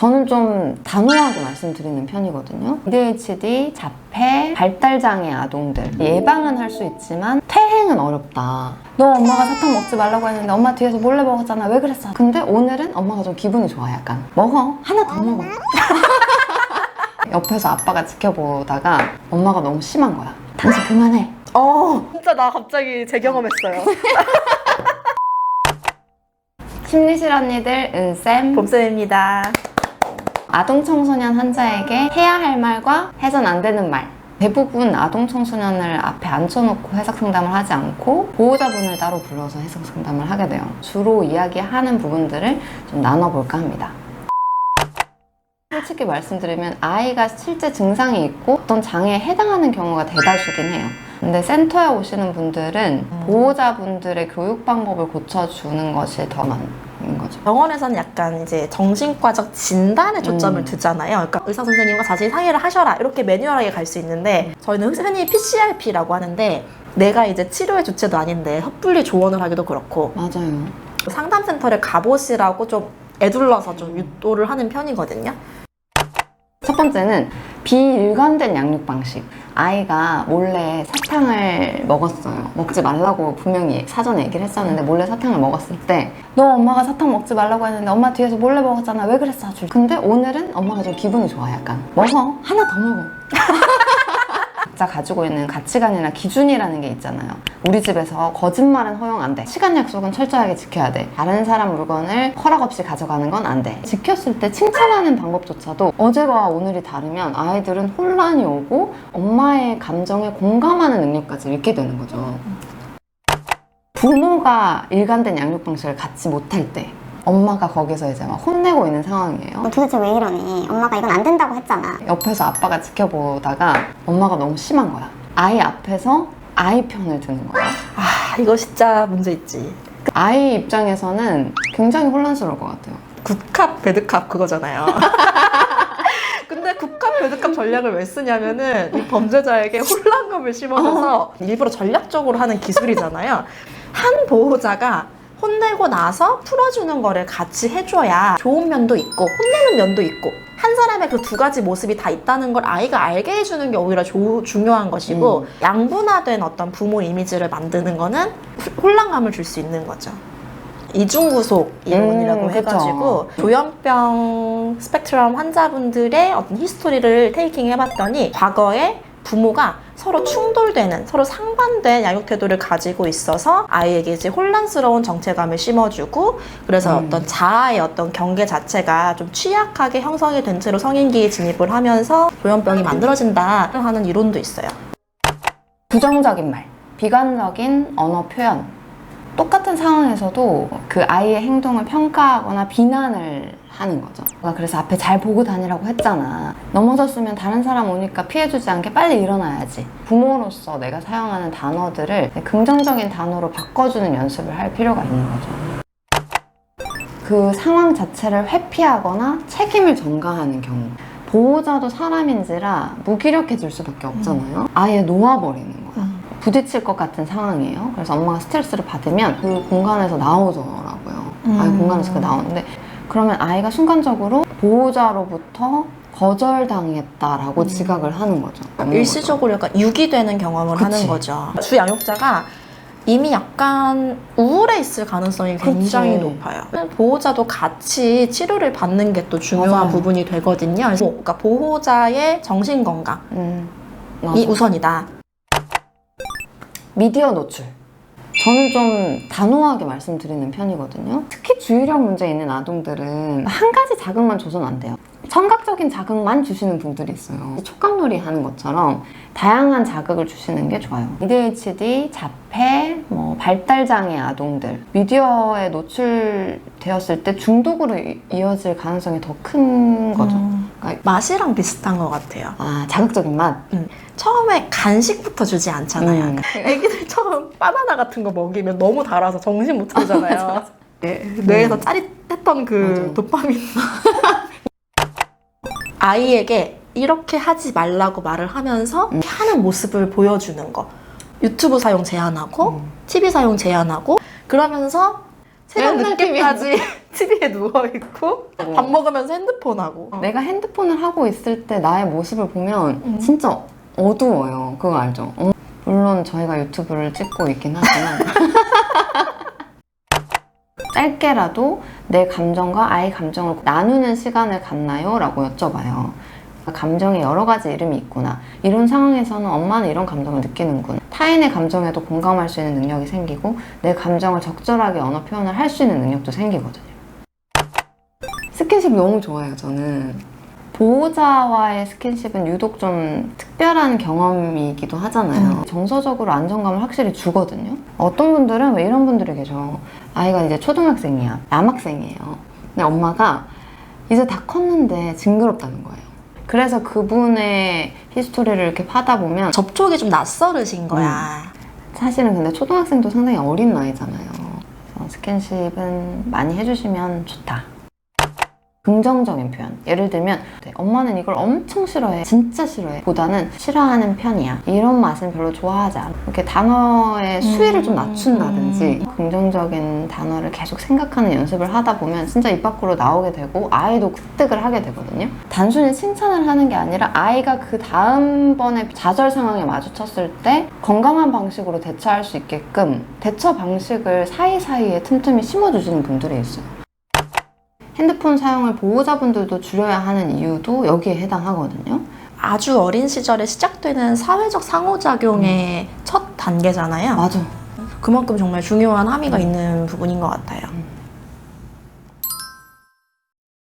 저는 좀 단호하게 말씀드리는 편이거든요. ADHD, 자폐, 발달장애 아동들 예방은 할 수 있지만 퇴행은 어렵다. 너 엄마가 사탕 먹지 말라고 했는데 엄마 뒤에서 몰래 먹었잖아. 왜 그랬어? 근데 오늘은 엄마가 좀 기분이 좋아. 약간 먹어. 하나 더 먹어. 옆에서 아빠가 지켜보다가 엄마가 너무 심한 거야. 당신 그만해. 진짜 나 갑자기 재경험했어요. 심리실 언니들 은쌤 봄쌤입니다. 아동 청소년 환자에게 해야 할 말과 해선 안 되는 말. 대부분 아동 청소년을 앞에 앉혀놓고 해석 상담을 하지 않고 보호자분을 따로 불러서 해석 상담을 하게 돼요. 주로 이야기하는 부분들을 좀 나눠볼까 합니다. 솔직히 말씀드리면 아이가 실제 증상이 있고 어떤 장애에 해당하는 경우가 대다수긴 해요. 근데 센터에 오시는 분들은 보호자분들의 교육 방법을 고쳐주는 것이 더 많은 거죠. 병원에서는 약간 이제 정신과적 진단에 초점을 두잖아요. 그러니까 의사 선생님과 자세히 상의를 하셔라 이렇게 매뉴얼하게 갈 수 있는데 저희는 흔히 PCRP라고 하는데 내가 이제 치료의 주체도 아닌데 섣불리 조언을 하기도 그렇고 맞아요. 상담센터를 가보시라고 좀 애둘러서 좀 유도를 하는 편이거든요. 첫 번째는 비일관된 양육 방식. 아이가 몰래 사탕을 먹었어요. 먹지 말라고 분명히 사전에 얘기를 했었는데 몰래 사탕을 먹었을 때 너 엄마가 사탕 먹지 말라고 했는데 엄마 뒤에서 몰래 먹었잖아. 왜 그랬어? 근데 오늘은 엄마가 좀 기분이 좋아. 약간 먹어. 하나 더 먹어. 각자 가지고 있는 가치관이나 기준이라는 게 있잖아요. 우리 집에서 거짓말은 허용 안 돼. 시간 약속은 철저하게 지켜야 돼. 다른 사람 물건을 허락 없이 가져가는 건 안 돼. 지켰을 때 칭찬하는 방법조차도 어제와 오늘이 다르면 아이들은 혼란이 오고 엄마의 감정에 공감하는 능력까지 잃게 되는 거죠. 부모가 일관된 양육 방식을 갖지 못할 때 엄마가 거기서 이제 막 혼내고 있는 상황이에요. 도대체 왜 이러니? 엄마가 이건 안 된다고 했잖아. 옆에서 아빠가 지켜보다가 엄마가 너무 심한 거야. 아이 앞에서 아이 편을 드는 거야. 이거 진짜 문제 있지. 아이 입장에서는 굉장히 혼란스러울 것 같아요. 굿캅, 배드캅 그거잖아요. 근데 굿캅, 배드캅 전략을 왜 쓰냐면은 이 범죄자에게 혼란감을 심어줘서 일부러 전략적으로 하는 기술이잖아요. 한 보호자가 혼내고 나서 풀어주는 거를 같이 해줘야 좋은 면도 있고 혼내는 면도 있고 한 사람의 그 두 가지 모습이 다 있다는 걸 아이가 알게 해주는 게 오히려 중요한 것이고 양분화된 어떤 부모 이미지를 만드는 거는 혼란감을 줄 수 있는 거죠. 이중구속 이론이라고 해가지고 조현병 스펙트럼 환자분들의 어떤 히스토리를 테이킹 해봤더니 과거에 부모가 서로 충돌되는, 서로 상반된 양육 태도를 가지고 있어서 아이에게 이제 혼란스러운 정체감을 심어주고 그래서 어떤 자아의 어떤 경계 자체가 좀 취약하게 형성이 된 채로 성인기에 진입을 하면서 조현병이 만들어진다 하는 이론도 있어요. 부정적인 말, 비관적인 언어 표현. 똑같은 상황에서도 그 아이의 행동을 평가하거나 비난을 하는 거죠. 그래서 앞에 잘 보고 다니라고 했잖아. 넘어졌으면 다른 사람 오니까 피해주지 않게 빨리 일어나야지. 부모로서 내가 사용하는 단어들을 긍정적인 단어로 바꿔주는 연습을 할 필요가 있는 거죠. 그 상황 자체를 회피하거나 책임을 전가하는 경우. 보호자도 사람인지라 무기력해질 수밖에 없잖아요. 아예 놓아버리는 거야. 부딪힐 것 같은 상황이에요. 그래서 엄마가 스트레스를 받으면 그 공간에서 나오더라고요. 아이 공간에서 나오는데 그러면 아이가 순간적으로 보호자로부터 거절당했다라고 지각을 하는 거죠. 일시적으로 약간 유기되는 경험을 하는 거죠. 주 양육자가 이미 약간 우울해 있을 가능성이 굉장히 높아요. 보호자도 같이 치료를 받는 게 또 중요한 부분이 되거든요. 그래서 그러니까 보호자의 정신건강이 우선이다. 미디어 노출. 저는 좀 단호하게 말씀드리는 편이거든요. 특히 주의력 문제 있는 아동들은 한 가지 자극만 줘서는 안 돼요. 청각적인 자극만 주시는 분들이 있어요. 촉각놀이 하는 것처럼 다양한 자극을 주시는 게 좋아요. ADHD, 자폐, 발달장애 아동들 미디어에 노출되었을 때 중독으로 이어질 가능성이 더 큰 거죠. 그러니까 맛이랑 비슷한 것 같아요. 자극적인 맛? 처음에 간식부터 주지 않잖아요. 애기들 처음 바나나 같은 거 먹이면 너무 달아서 정신 못 차리잖아요. 뇌에서 짜릿했던 그 도파민. 아이에게 이렇게 하지 말라고 말을 하면서 하는 모습을 보여주는 거. 유튜브 사용 제한하고 TV 사용 제한하고 그러면서 새벽 늦게까지 TV에 누워있고 밥 먹으면서 핸드폰 하고 내가 핸드폰을 하고 있을 때 나의 모습을 보면 진짜 어두워요. 그거 알죠? 물론 저희가 유튜브를 찍고 있긴 하지만 짧게라도 내 감정과 아이 감정을 나누는 시간을 갖나요? 라고 여쭤봐요. 감정에 여러 가지 이름이 있구나. 이런 상황에서는 엄마는 이런 감정을 느끼는구나. 타인의 감정에도 공감할 수 있는 능력이 생기고 내 감정을 적절하게 언어 표현을 할 수 있는 능력도 생기거든요. 스킨십 너무 좋아요, 저는. 보호자와의 스킨십은 유독 좀 특별한 경험이기도 하잖아요. 정서적으로 안정감을 확실히 주거든요. 어떤 분들은 왜 이런 분들이 계셔. 아이가 이제 초등학생이야. 남학생이에요. 근데 엄마가 이제 다 컸는데 징그럽다는 거예요. 그래서 그분의 히스토리를 이렇게 파다 보면 접촉이 좀 낯설으신 거야. 사실은 근데 초등학생도 상당히 어린 나이잖아요. 그래서 스킨십은 많이 해주시면 좋다. 긍정적인 표현. 예를 들면 엄마는 이걸 엄청 싫어해. 진짜 싫어해. 보다는 싫어하는 편이야. 이런 맛은 별로 좋아하지 않아. 이렇게 단어의 수위를 좀 낮춘다든지 긍정적인 단어를 계속 생각하는 연습을 하다 보면 진짜 입 밖으로 나오게 되고 아이도 습득을 하게 되거든요. 단순히 칭찬을 하는 게 아니라 아이가 그 다음번에 좌절 상황에 마주쳤을 때 건강한 방식으로 대처할 수 있게끔 대처 방식을 사이사이에 틈틈이 심어주시는 분들이 있어요. 핸드폰 사용을 보호자분들도 줄여야 하는 이유도 여기에 해당하거든요. 아주 어린 시절에 시작되는 사회적 상호작용의 첫 단계잖아요. 맞아. 그만큼 정말 중요한 함의가 있는 부분인 것 같아요.